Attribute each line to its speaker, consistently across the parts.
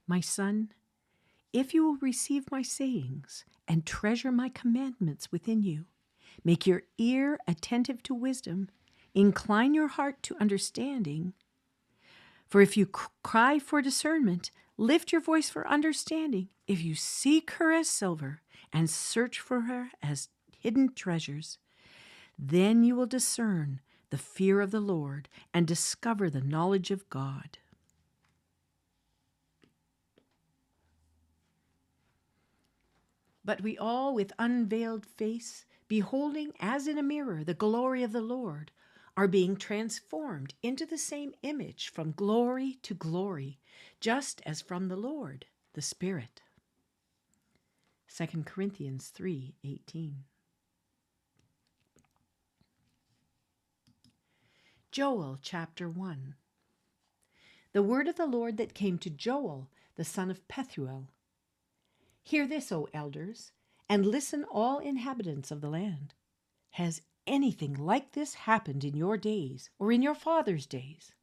Speaker 1: My son, if you will receive my sayings and treasure my commandments within you, make your ear attentive to wisdom, incline your heart to understanding. For if you cry for discernment, lift your voice for understanding. If you seek her as silver and search for her as hidden treasures, then you will discern the fear of the Lord and discover the knowledge of God. But we all, with unveiled face, beholding as in a mirror the glory of the Lord, are being transformed into the same image from glory to glory, just as from the Lord, the Spirit. 2 Corinthians 3:18. Joel chapter 1. The word of the Lord that came to Joel, the son of Pethuel. Hear this, O elders, and listen, all inhabitants of the land. Has anything like this happened in your days or in your fathers' days?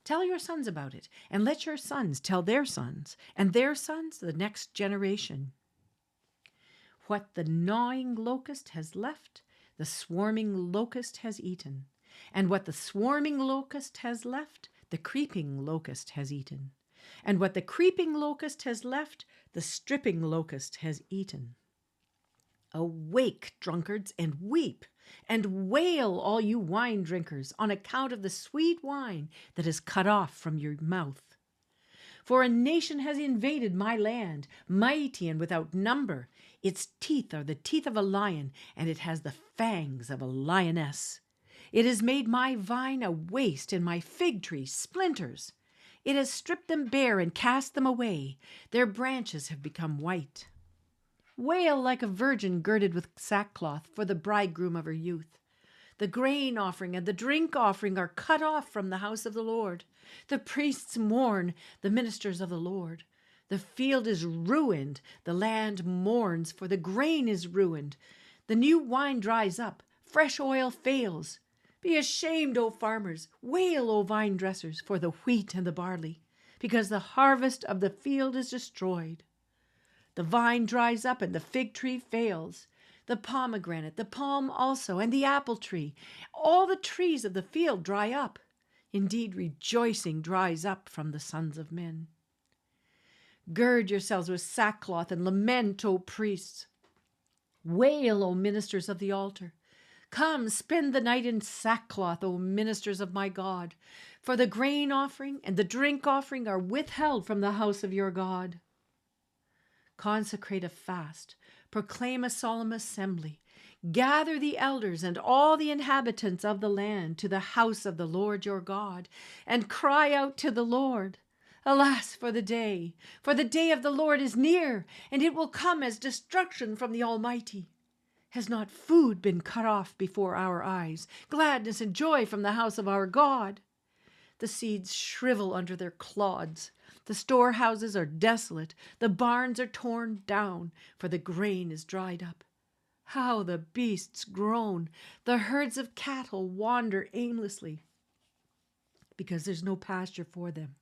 Speaker 1: Tell your sons about it, and let your sons tell their sons, and their sons the next generation. What the gnawing locust has left, the swarming locust has eaten. And what the swarming locust has left, the creeping locust has eaten. And what the creeping locust has left, the stripping locust has eaten. Awake, drunkards, and weep, and wail, all you wine drinkers, on account of the sweet wine that is cut off from your mouth. For a nation has invaded my land, mighty and without number. Its teeth are the teeth of a lion, and it has the fangs of a lioness. It has made my vine a waste, and my fig tree splinters. It has stripped them bare and cast them away. Their branches have become white. Wail like a virgin girded with sackcloth for the bridegroom of her youth. The grain offering and the drink offering are cut off from the house of the Lord. The priests mourn, the ministers of the Lord. The field is ruined, the land mourns, for the grain is ruined. The new wine dries up, fresh oil fails. Be ashamed, O farmers, wail, O vine dressers, for the wheat and the barley, because the harvest of the field is destroyed. The vine dries up and the fig tree fails. The pomegranate, the palm also, and the apple tree, all the trees of the field dry up. Indeed, rejoicing dries up from the sons of men. Gird yourselves with sackcloth and lament, O priests. Wail, O ministers of the altar. Come, spend the night in sackcloth, O ministers of my God, for the grain offering and the drink offering are withheld from the house of your God. Consecrate a fast, proclaim a solemn assembly, gather the elders and all the inhabitants of the land to the house of the Lord your God, and cry out to the Lord. Alas, for the day of the Lord is near, and it will come as destruction from the Almighty. Has not food been cut off before our eyes, gladness and joy from the house of our God? The seeds shrivel under their clods. The storehouses are desolate. The barns are torn down, for the grain is dried up. How the beasts groan. The herds of cattle wander aimlessly, because there's no pasture for them.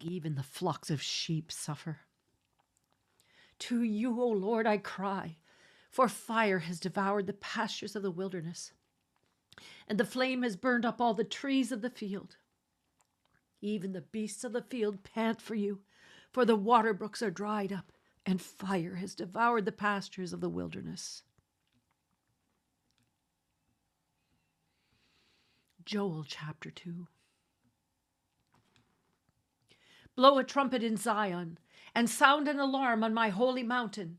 Speaker 1: Even the flocks of sheep suffer. To you, O Lord, I cry, for fire has devoured the pastures of the wilderness, and the flame has burned up all the trees of the field. Even the beasts of the field pant for you, for the water brooks are dried up, and fire has devoured the pastures of the wilderness. Joel chapter 2. Blow a trumpet in Zion, and sound an alarm on my holy mountain.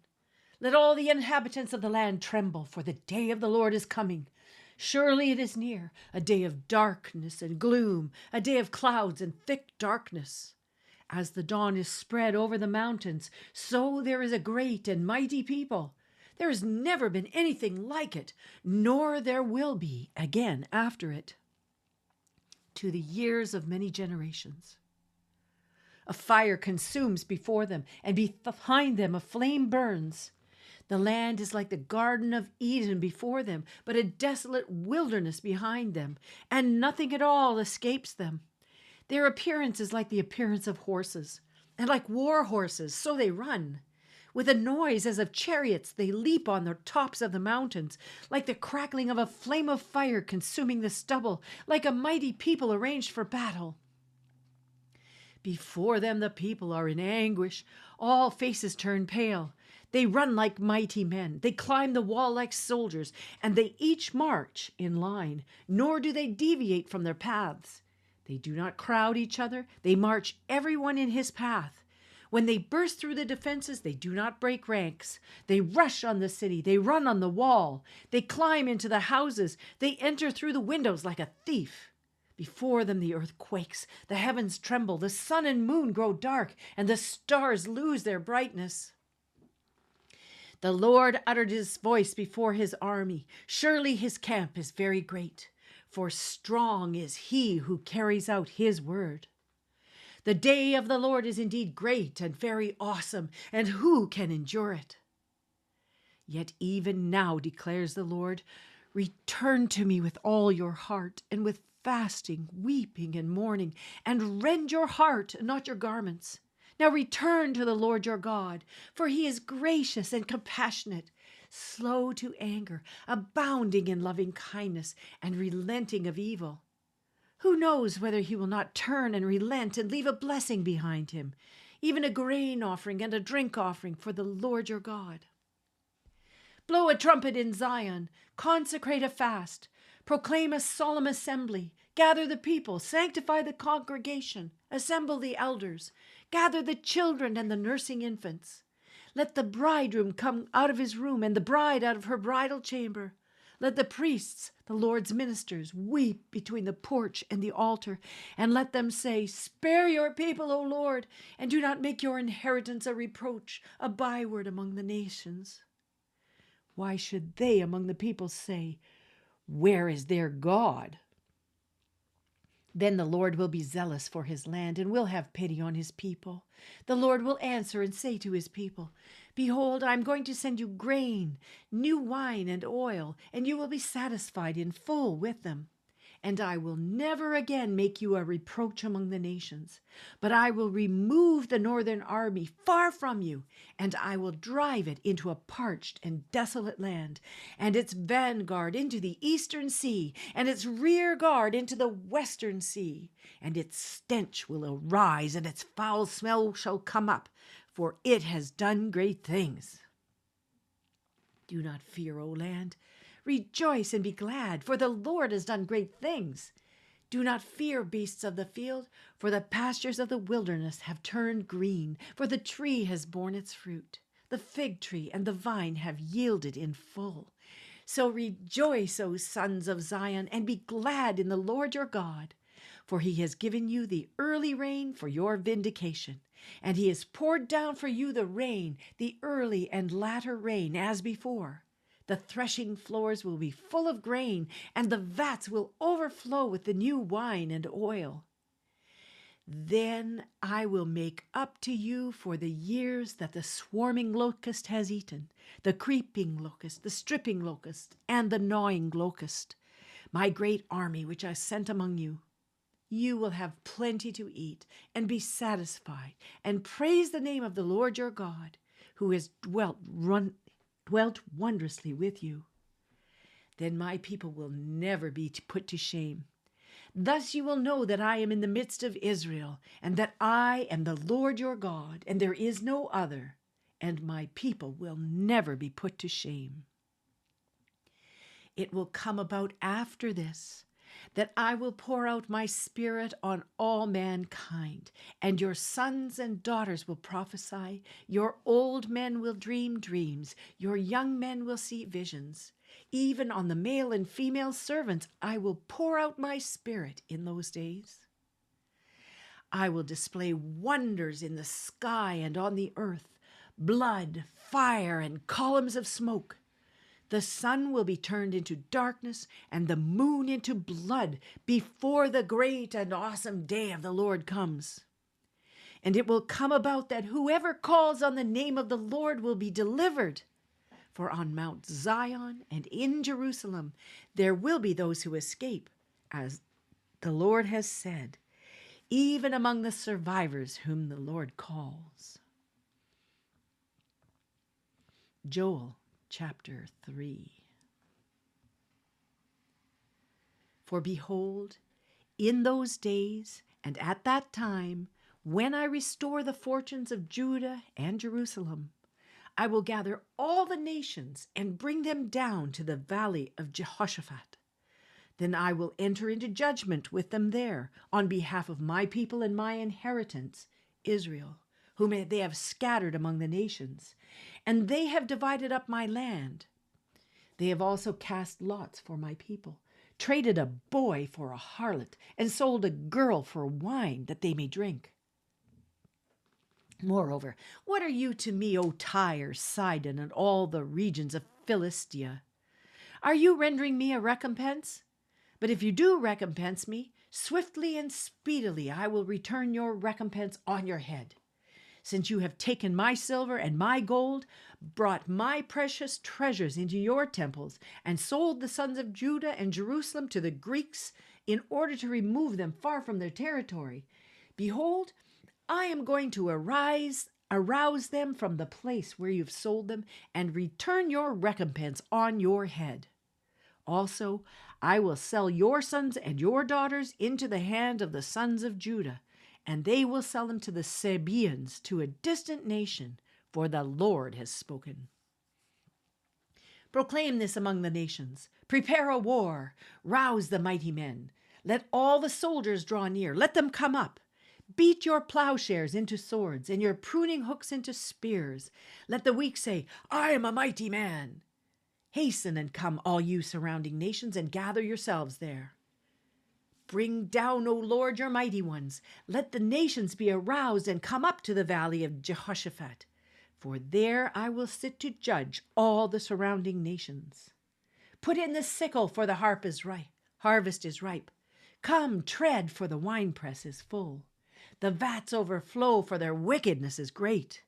Speaker 1: Let all the inhabitants of the land tremble, for the day of the Lord is coming. Surely it is near, a day of darkness and gloom, a day of clouds and thick darkness. As the dawn is spread over the mountains, so there is a great and mighty people. There has never been anything like it, nor there will be again after it, to the years of many generations. A fire consumes before them, and behind them a flame burns. The land is like the Garden of Eden before them, but a desolate wilderness behind them, and nothing at all escapes them. Their appearance is like the appearance of horses. and like war horses, so they run. With a noise as of chariots, they leap on the tops of the mountains, like the crackling of a flame of fire consuming the stubble, like a mighty people arranged for battle. Before them the people are in anguish. All faces turn pale. They run like mighty men. They climb the wall like soldiers, and they each march in line, nor do they deviate from their paths. They do not crowd each other. They march everyone in his path. When they burst through the defenses, they do not break ranks. They rush on the city. They run on the wall. They climb into the houses. They enter through the windows like a thief. Before them the earth quakes, the heavens tremble, the sun and moon grow dark, and the stars lose their brightness. The Lord uttered his voice before his army. Surely his camp is very great, for strong is he who carries out his word. The day of the Lord is indeed great and very awesome, and who can endure it? Yet even now, declares the Lord, return to me with all your heart, and with fasting, weeping, and mourning, and rend your heart, not your garments. Now return to the Lord your God, for he is gracious and compassionate, slow to anger, abounding in loving kindness, and relenting of evil. Who knows whether he will not turn and relent and leave a blessing behind him, even a grain offering and a drink offering for the Lord your God? Blow a trumpet in Zion, consecrate a fast, proclaim a solemn assembly, gather the people, sanctify the congregation, assemble the elders, gather the children and the nursing infants. Let the bridegroom come out of his room and the bride out of her bridal chamber. Let the priests, the Lord's ministers, weep between the porch and the altar, and let them say, spare your people, O Lord, and do not make your inheritance a reproach, a byword among the nations. Why should they among the people say, where is their God? Then the Lord will be zealous for his land and will have pity on his people. The Lord will answer and say to his people, behold, I am going to send you grain, new wine and oil, and you will be satisfied in full with them. And I will never again make you a reproach among the nations, but I will remove the northern army far from you, and I will drive it into a parched and desolate land, and its vanguard into the eastern sea, and its rear guard into the western sea. And its stench will arise, and its foul smell shall come up, for it has done great things. Do not fear, O land. Rejoice and be glad, for the Lord has done great things. Do not fear, beasts of the field, for the pastures of the wilderness have turned green, for the tree has borne its fruit. The fig tree and the vine have yielded in full. So rejoice, O sons of Zion, and be glad in the Lord your God, for he has given you the early rain for your vindication, and he has poured down for you the rain, the early and latter rain, as before. The threshing floors will be full of grain, and the vats will overflow with the new wine and oil. Then I will make up to you for the years that the swarming locust has eaten, the creeping locust, the stripping locust, and the gnawing locust, my great army which I sent among you. You will have plenty to eat and be satisfied, and praise the name of the Lord your God, who has dwelt wondrously with you. Then my people will never be put to shame. Thus you will know that I am in the midst of Israel, and that I am the Lord your God, and there is no other, and my people will never be put to shame. It will come about after this, that I will pour out my spirit on all mankind, and your sons and daughters will prophesy, your old men will dream dreams, your young men will see visions. Even on the male and female servants I will pour out my spirit in those days. I will display wonders in the sky and on the earth, blood, fire, and columns of smoke. The sun will be turned into darkness and the moon into blood before the great and awesome day of the Lord comes. And it will come about that whoever calls on the name of the Lord will be delivered. For on Mount Zion and in Jerusalem there will be those who escape, as the Lord has said. even among the survivors whom the Lord calls. Joel chapter 3. For behold, in those days and at that time, when I restore the fortunes of Judah and Jerusalem, I will gather all the nations and bring them down to the valley of Jehoshaphat. Then I will enter into judgment with them there on behalf of my people and my inheritance, Israel, whom they have scattered among the nations, and they have divided up my land. They have also cast lots for my people, traded a boy for a harlot, and sold a girl for wine that they may drink. Moreover, what are you to me, O Tyre, Sidon, and all the regions of Philistia? Are you rendering me a recompense? But if you do recompense me, swiftly and speedily I will return your recompense on your head. Since you have taken my silver and my gold, brought my precious treasures into your temples, and sold the sons of Judah and Jerusalem to the Greeks in order to remove them far from their territory, behold, I am going to arouse them from the place where you've sold them, and return your recompense on your head. Also, I will sell your sons and your daughters into the hand of the sons of Judah, and they will sell them to the Sabaeans, to a distant nation, for the Lord has spoken. Proclaim this among the nations. Prepare a war. Rouse the mighty men. Let all the soldiers draw near. Let them come up. Beat your plowshares into swords, and your pruning hooks into spears. Let the weak say, I am a mighty man. Hasten and come, all you surrounding nations, and gather yourselves there. Bring down, O Lord, your mighty ones. Let the nations be aroused and come up to the valley of Jehoshaphat, for there I will sit to judge all the surrounding nations. Put in the sickle, for the harvest is ripe. Come, tread, for the winepress is full. The vats overflow, for their wickedness is great.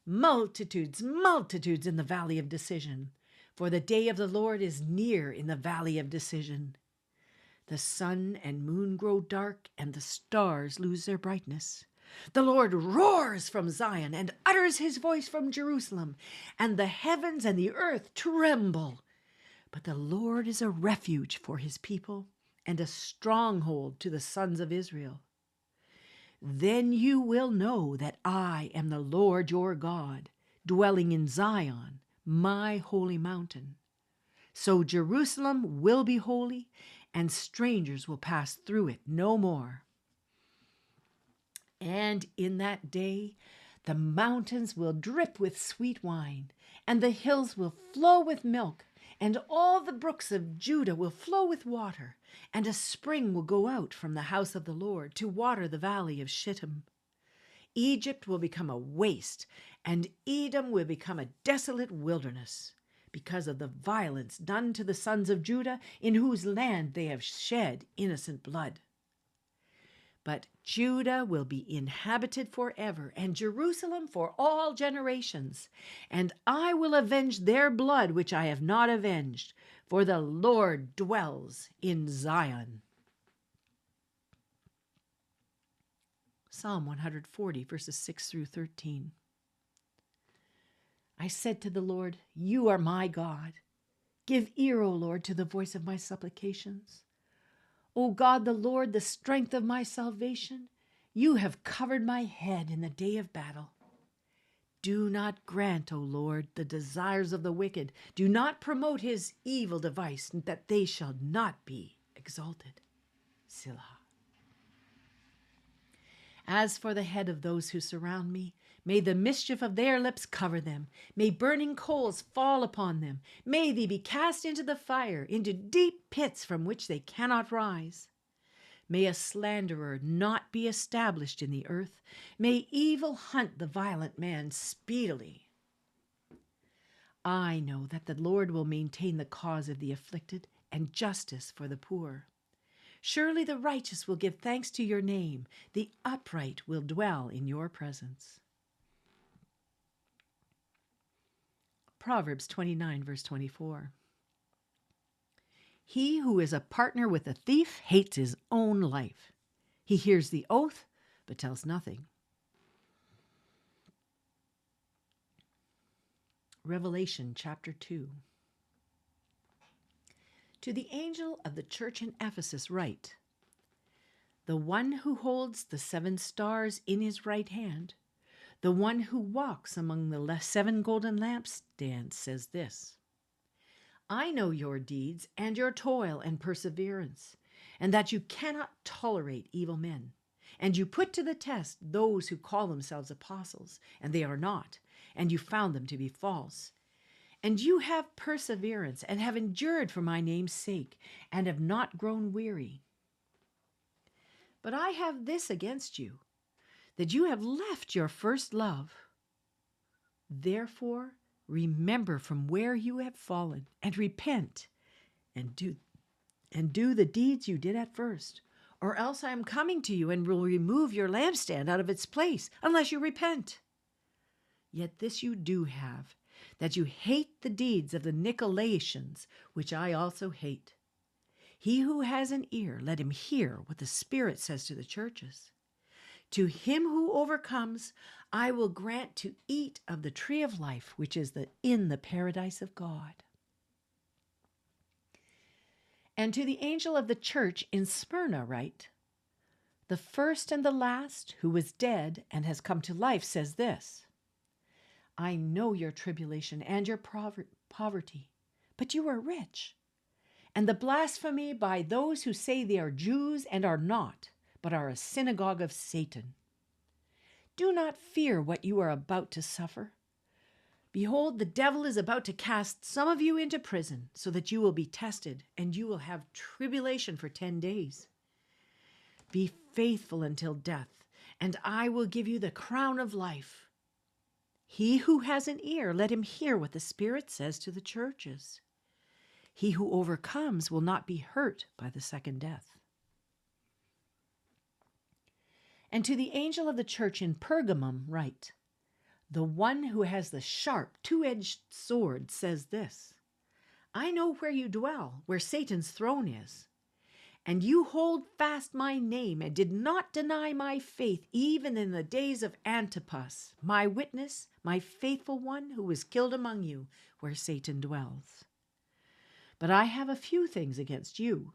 Speaker 1: Multitudes, multitudes in the valley of decision, for the day of the Lord is near in the valley of decision. The sun and moon grow dark, and the stars lose their brightness. The Lord roars from Zion and utters his voice from Jerusalem, and the heavens and the earth tremble. But the Lord is a refuge for his people and a stronghold to the sons of Israel. Then you will know that I am the Lord your God, dwelling in Zion, my holy mountain. So Jerusalem will be holy, and strangers will pass through it no more. And in that day, the mountains will drip with sweet wine, and the hills will flow with milk, and all the brooks of Judah will flow with water, and a spring will go out from the house of the Lord to water the valley of Shittim. Egypt will become a waste, and Edom will become a desolate wilderness, because of the violence done to the sons of Judah, in whose land they have shed innocent blood. But Judah will be inhabited forever, and Jerusalem for all generations. And I will avenge their blood which I have not avenged, for the Lord dwells in Zion. Psalm 140, verses 6 through 13. I said to the Lord, you are my God. Give ear, O Lord, to the voice of my supplications. O God, the Lord, the strength of my salvation, you have covered my head in the day of battle. Do not grant, O Lord, the desires of the wicked. Do not promote his evil device, that they shall not be exalted. Selah. As for the head of those who surround me, may the mischief of their lips cover them. May burning coals fall upon them. May they be cast into the fire, into deep pits from which they cannot rise. May a slanderer not be established in the earth. May evil hunt the violent man speedily. I know that the Lord will maintain the cause of the afflicted and justice for the poor. Surely the righteous will give thanks to your name. The upright will dwell in your presence. Proverbs 29, verse 24. He who is a partner with a thief hates his own life. He hears the oath, but tells nothing. Revelation chapter 2. To the angel of the church in Ephesus write, the one who holds the 7 stars in his right hand, the one who walks among the 7 golden lampstands says this, I know your deeds and your toil and perseverance, and that you cannot tolerate evil men. And you put to the test those who call themselves apostles, and they are not, and you found them to be false. And you have perseverance and have endured for my name's sake, and have not grown weary. But I have this against you, that you have left your first love. Therefore, remember from where you have fallen, and repent, and do the deeds you did at first. Or else I am coming to you and will remove your lampstand out of its place, unless you repent. Yet this you do have, that you hate the deeds of the Nicolaitans, which I also hate. He who has an ear, let him hear what the Spirit says to the churches. To him who overcomes, I will grant to eat of the tree of life, which is in the paradise of God. And to the angel of the church in Smyrna write, the first and the last, who was dead and has come to life, says this, I know your tribulation and your poverty, but you are rich, and the blasphemy by those who say they are Jews and are not, but are a synagogue of Satan. Do not fear what you are about to suffer. Behold, the devil is about to cast some of you into prison, so that you will be tested, and you will have tribulation for 10 days. Be faithful until death, and I will give you the crown of life. He who has an ear, let him hear what the Spirit says to the churches. He who overcomes will not be hurt by the second death. And to the angel of the church in Pergamum write, the one who has the sharp, 2-edged sword says this, I know where you dwell, where Satan's throne is, and you hold fast my name and did not deny my faith even in the days of Antipas, my witness, my faithful one who was killed among you, where Satan dwells. But I have a few things against you,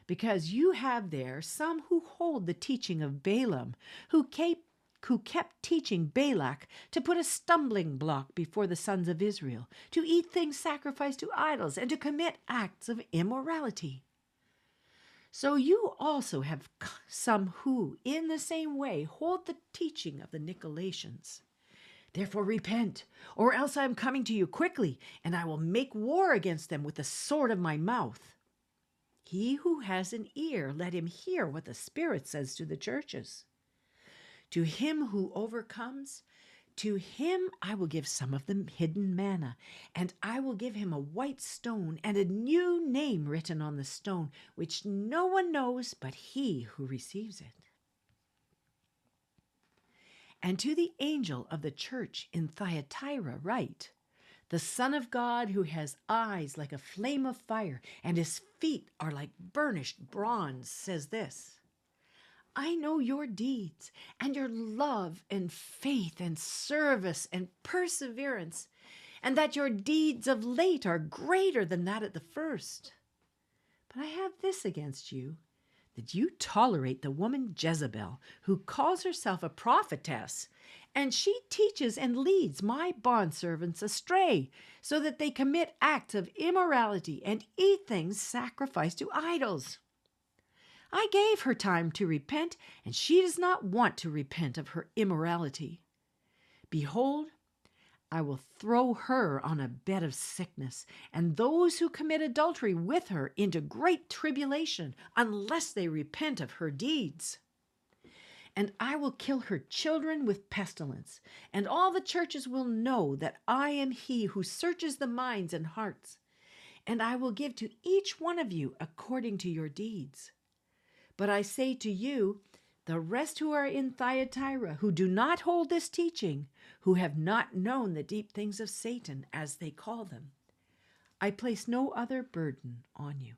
Speaker 1: because you have there some who hold the teaching of Balaam, who kept teaching Balak to put a stumbling block before the sons of Israel, to eat things sacrificed to idols, and to commit acts of immorality. So you also have some who, in the same way, hold the teaching of the Nicolaitans. Therefore repent, or else I am coming to you quickly, and I will make war against them with the sword of my mouth. He who has an ear, let him hear what the Spirit says to the churches. To him who overcomes, to him I will give some of the hidden manna, and I will give him a white stone and a new name written on the stone, which no one knows but he who receives it. And to the angel of the church in Thyatira write, the Son of God who has eyes like a flame of fire, and his feet are like burnished bronze, says this, I know your deeds and your love and faith and service and perseverance, and that your deeds of late are greater than that at the first. But I have this against you, that you tolerate the woman Jezebel, who calls herself a prophetess, and she teaches and leads my bondservants astray, so that they commit acts of immorality and eat things sacrificed to idols. I gave her time to repent, and she does not want to repent of her immorality. Behold, I will throw her on a bed of sickness, and those who commit adultery with her into great tribulation, unless they repent of her deeds. And I will kill her children with pestilence, and all the churches will know that I am he who searches the minds and hearts, and I will give to each one of you according to your deeds. But I say to you, the rest who are in Thyatira, who do not hold this teaching, who have not known the deep things of Satan, as they call them, I place no other burden on you.